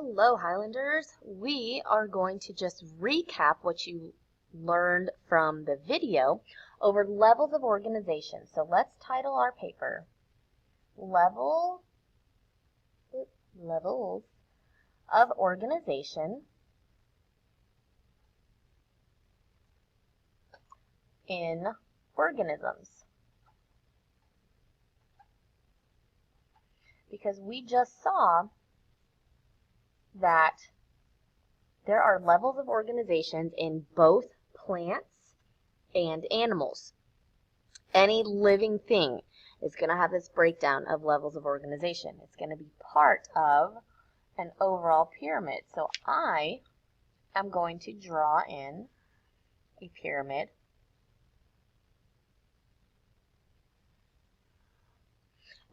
Hello, Highlanders. We are going to just recap what you learned from the video over levels of organization. So let's title our paper, Levels of Organization in Organisms. Because we just saw that there are levels of organizations in both plants and animals. Any living thing is going to have this breakdown of levels of organization. It's going to be part of an overall pyramid. So I am going to draw in a pyramid.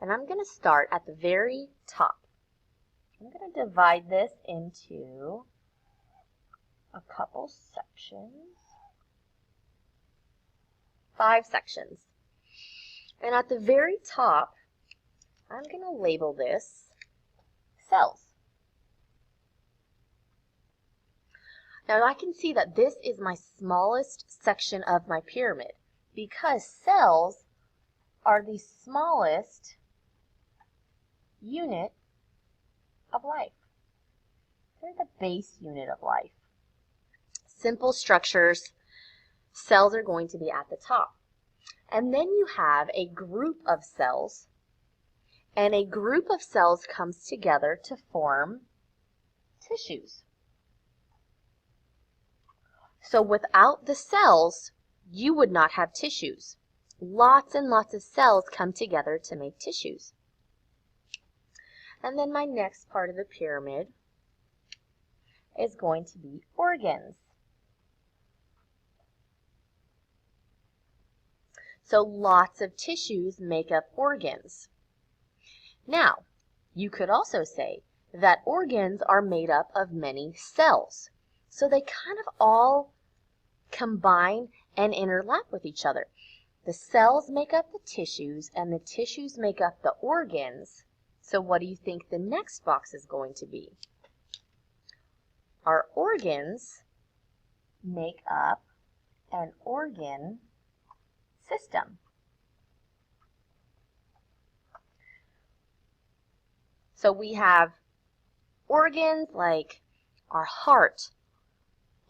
And I'm going to start at the very top. I'm going to divide this into a couple sections, 5 sections. And at the very top, I'm going to label this cells. Now I can see that this is my smallest section of my pyramid because cells are the smallest unit of life. They're the base unit of life. Simple structures, cells are going to be at the top. And then you have a group of cells, and a group of cells comes together to form tissues. So without the cells, you would not have tissues. Lots and lots of cells come together to make tissues. And then my next part of the pyramid is going to be organs. So lots of tissues make up organs. Now, you could also say that organs are made up of many cells. So they kind of all combine and interlap with each other. The cells make up the tissues, and the tissues make up the organs. So what do you think the next box is going to be? Our organs make up an organ system. So we have organs like our heart,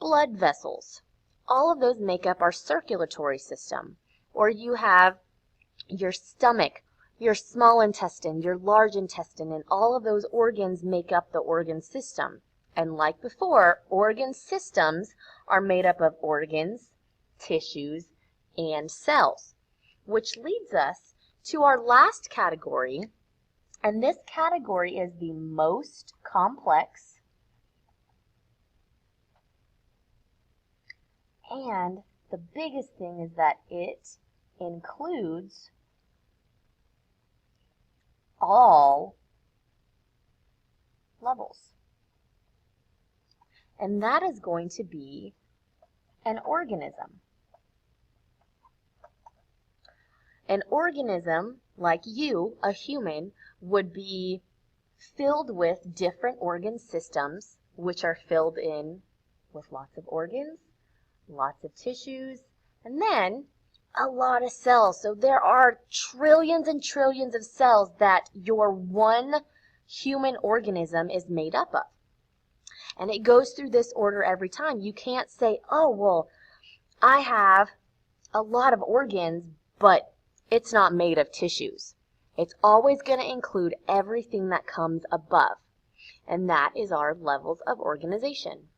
blood vessels. All of those make up our circulatory system. Or you have your stomach, your small intestine, your large intestine, and all of those organs make up the organ system. And like before, organ systems are made up of organs, tissues, and cells, which leads us to our last category, and this category is the most complex and the biggest thing is that it includes all levels. And that is going to be an organism. An organism, like you, a human, would be filled with different organ systems, which are filled in with lots of organs, lots of tissues, and then a lot of cells. So there are trillions and trillions of cells that your one human organism is made up of. And it goes through this order every time. You can't say, oh, well, I have a lot of organs, but it's not made of tissues. It's always going to include everything that comes above. And that is our levels of organization.